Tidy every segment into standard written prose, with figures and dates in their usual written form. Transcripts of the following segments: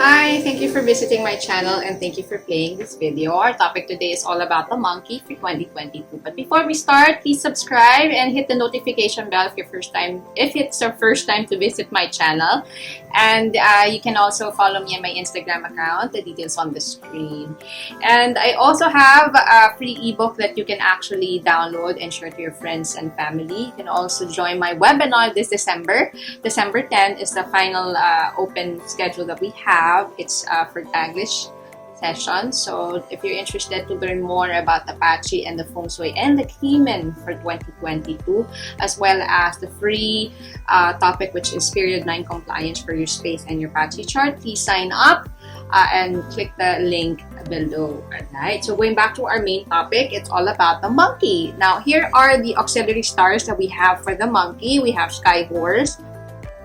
Hi, thank you for visiting my channel and thank you for playing this video. Our topic today is all about the monkey for 2022. But before we start, please subscribe and hit the notification bell if it's your first time to visit my channel. And you can also follow me on my Instagram account, the details on the screen. And I also have a free ebook that you can actually download and share to your friends and family. You can also join my webinar this December. December 10 is the final open schedule that we have. It's for Taglish session. So if you're interested to learn more about the Apache and the Feng Shui and the Kimen for 2022, as well as the free topic, which is period 9 compliance for your space and your Apache chart, please sign up and click the link below. Alright, so going back to our main topic, it's all about the monkey. Now, here are the auxiliary stars that we have for the monkey. We have Sky Horse,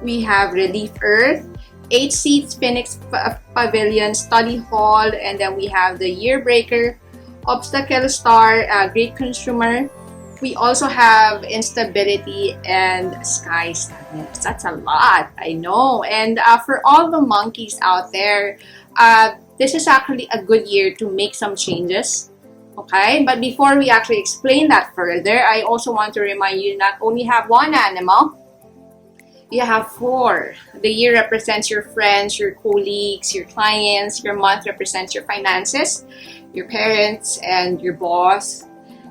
we have Relief Earth, 8 seats, Phoenix Pavilion, Study Hall, and then we have the Year Breaker, Obstacle Star, Great Consumer. We also have Instability and Sky Sadness. That's a lot, I know. And for all the monkeys out there, this is actually a good year to make some changes. Okay, but before we actually explain that further, I also want to remind you not only have one animal, you have 4. The year represents your friends, your colleagues, your clients. Your month represents your finances, your parents, and your boss,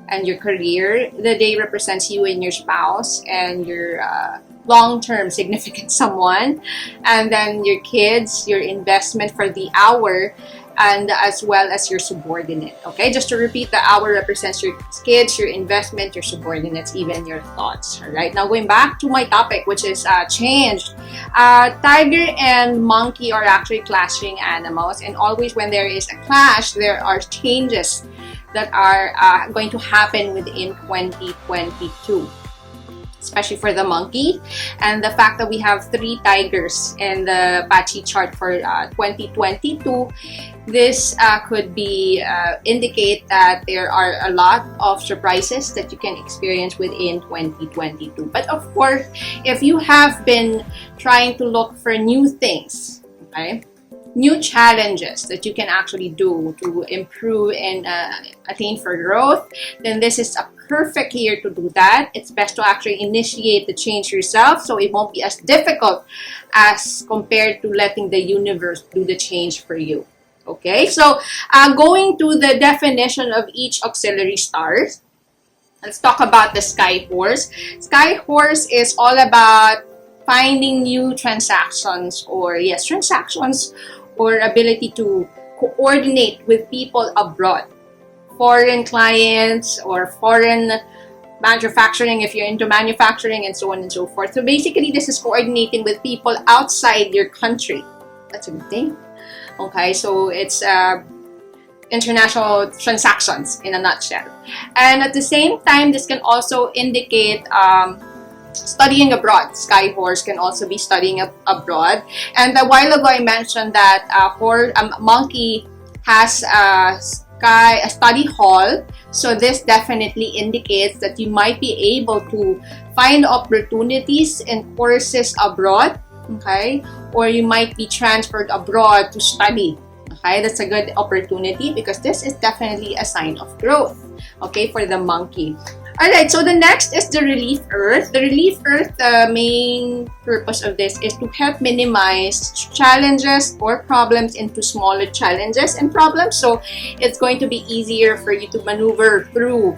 and your career. The day represents you and your spouse and your long-term significant someone. And then your kids, your investment for the hour, and as well as your subordinate. Okay, just to repeat, the hour represents your kids, your investment, your subordinates, even your thoughts. All right, now going back to my topic, which is changed. Tiger and monkey are actually clashing animals, and always when there is a clash, there are changes that are going to happen within 2022. Especially for the monkey, and the fact that we have 3 tigers in the Apache chart for 2022, this could be indicate that there are a lot of surprises that you can experience within 2022. But of course, if you have been trying to look for new things, okay, new challenges that you can actually do to improve and attain for growth, then this is a perfect year to do that. It's best to actually initiate the change yourself, so it won't be as difficult as compared to letting the universe do the change for you. Okay, so going to the definition of each auxiliary stars, let's talk about the Sky Horse. Sky Horse is all about finding new transactions or ability to coordinate with people abroad, foreign clients or foreign manufacturing if you're into manufacturing, and so on and so forth. So basically, this is coordinating with people outside your country. That's a good thing. Okay, so it's international transactions in a nutshell. And at the same time, this can also indicate studying abroad. Sky Horse can also be studying abroad. And a while ago, I mentioned that monkey has a study hall. So this definitely indicates that you might be able to find opportunities in courses abroad, okay? Or you might be transferred abroad to study. Okay, that's a good opportunity because this is definitely a sign of growth, okay, for the monkey. Alright, so the next is the Relief Earth. The Relief Earth, the main purpose of this is to help minimize challenges or problems into smaller challenges and problems. So it's going to be easier for you to maneuver through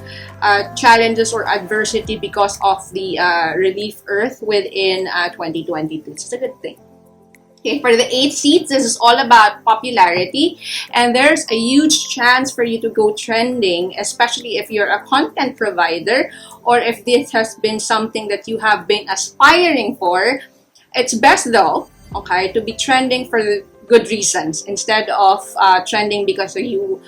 challenges or adversity because of the Relief Earth within 2022. It's a good thing. Okay, for the 8 seats, this is all about popularity, and there's a huge chance for you to go trending, especially if you're a content provider or if this has been something that you have been aspiring for. It's best though, okay, to be trending for good reasons instead of trending because you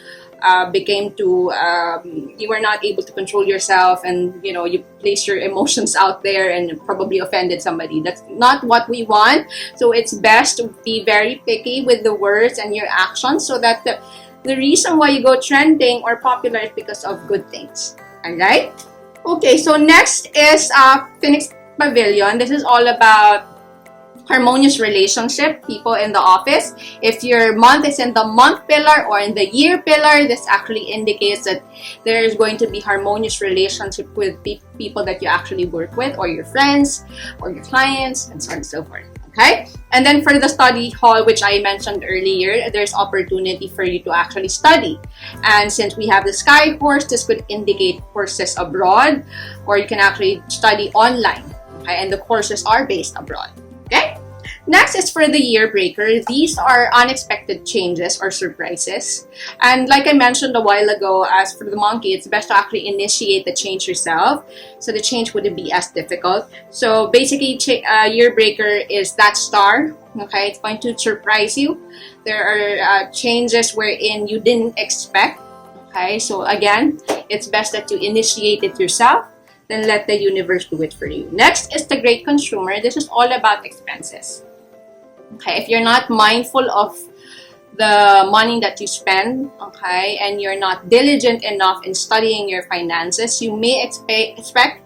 you were not able to control yourself, and you place your emotions out there and probably offended somebody. That's not what we want. So it's best to be very picky with the words and your actions, so that the reason why you go trending or popular is because of good things. All right, okay, so next is Phoenix Pavilion. This is all about harmonious relationship, people in the office. If your month is in the month pillar or in the year pillar, this actually indicates that there is going to be harmonious relationship with people that you actually work with, or your friends, or your clients, and so on and so forth. Okay? And then for the study hall, which I mentioned earlier, there's opportunity for you to actually study. And since we have the sky horse, this could indicate courses abroad, or you can actually study online. Okay? And the courses are based abroad. Okay? Next is for the year breaker. These are unexpected changes or surprises. And like I mentioned a while ago, as for the monkey, it's best to actually initiate the change yourself, so the change wouldn't be as difficult. So basically, year breaker is that star. Okay, it's going to surprise you. There are changes wherein you didn't expect. Okay, so again, it's best that you initiate it yourself, then let the universe do it for you. Next is the great consumer. This is all about expenses. Okay, if you're not mindful of the money that you spend, okay, and you're not diligent enough in studying your finances, you may expect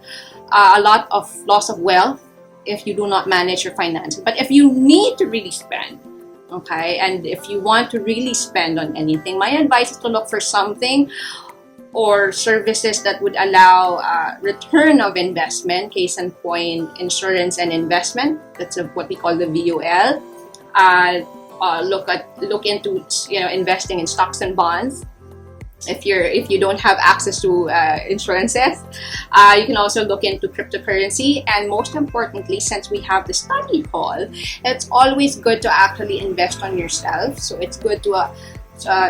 a lot of loss of wealth if you do not manage your finances. But if you need to really spend, okay, and if you want to really spend on anything, my advice is to look for something or services that would allow return of investment. Case in point, insurance and investment. That's what we call the VUL. Look into investing in stocks and bonds. If you don't have access to insurances, you can also look into cryptocurrency. And most importantly, since we have the study hall, it's always good to actually invest on yourself. So it's good to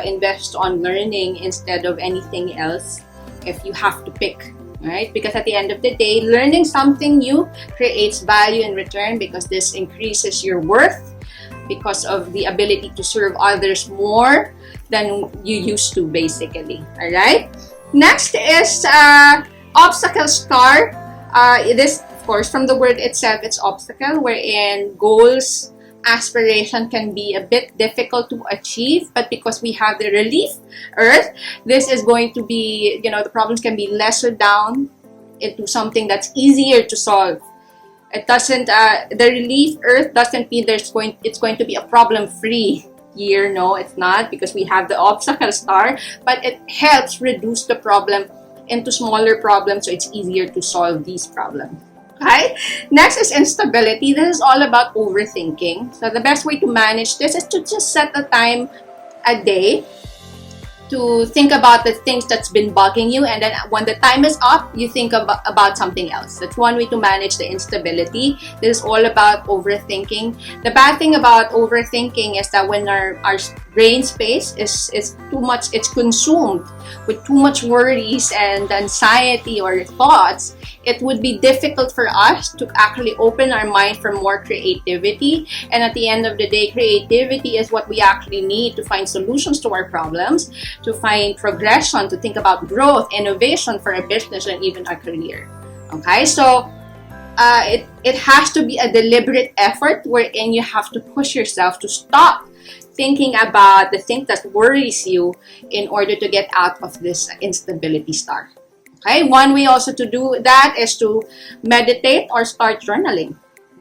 invest on learning instead of anything else if you have to pick, right? Because at the end of the day, learning something new creates value in return, because this increases your worth because of the ability to serve others more than you used to, basically. All right. Next is obstacle star. This, of course, from the word itself, it's obstacle, wherein goals, aspiration can be a bit difficult to achieve, but because we have the relief earth, this is going to be, the problems can be lesser down into something that's easier to solve. It doesn't, the relief earth doesn't mean it's going to be a problem-free year. No, it's not, because we have the obstacle star, but it helps reduce the problem into smaller problems, so it's easier to solve these problems. Okay? Next is instability. This is all about overthinking. So the best way to manage this is to just set a time a day to think about the things that's been bugging you, and then when the time is up, you think about something else. That's one way to manage the instability. This is all about overthinking. The bad thing about overthinking is that when our brain space is too much, it's consumed with too much worries and anxiety or thoughts, it would be difficult for us to actually open our mind for more creativity. And at the end of the day, creativity is what we actually need to find solutions to our problems, to find progression, to think about growth, innovation for a business, and even a career. Okay, so it has to be a deliberate effort wherein you have to push yourself to stop thinking about the thing that worries you in order to get out of this instability star. Okay, one way also to do that is to meditate or start journaling.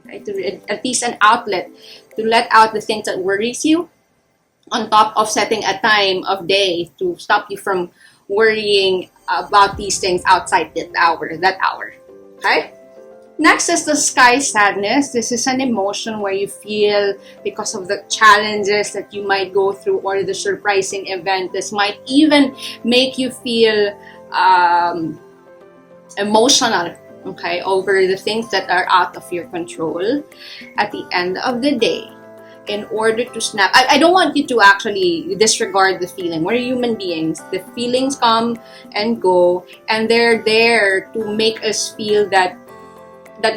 Okay, to at least an outlet to let out the things that worries you, on top of setting a time of day to stop you from worrying about these things outside that hour. Okay? Next is the sky sadness. This is an emotion where you feel because of the challenges that you might go through or the surprising event. This might even make you feel emotional, okay, over the things that are out of your control. At the end of the day, in order to snap, I don't want you to actually disregard the feeling. We're human beings. The feelings come and go, and they're there to make us feel that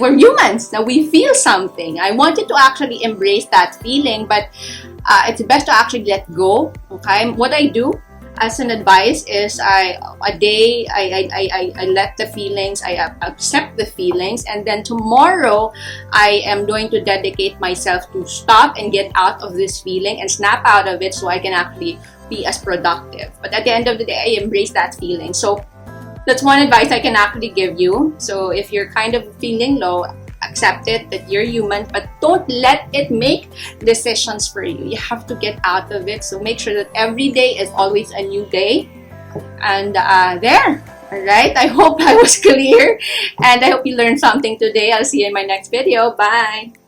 we're humans, that we feel something. I want you to actually embrace that feeling, but it's best to actually let go. Okay, what I do as an advice is I let the feelings, I accept the feelings, and then tomorrow I am going to dedicate myself to stop and get out of this feeling and snap out of it so I can actually be as productive. But at the end of the day, I embrace that feeling. So that's one advice I can actually give you. So if you're kind of feeling low, accept it that you're human, but don't let it make decisions for you. You have to get out of it. So make sure that every day is always a new day. And there. Alright, I hope I was clear. And I hope you learned something today. I'll see you in my next video. Bye!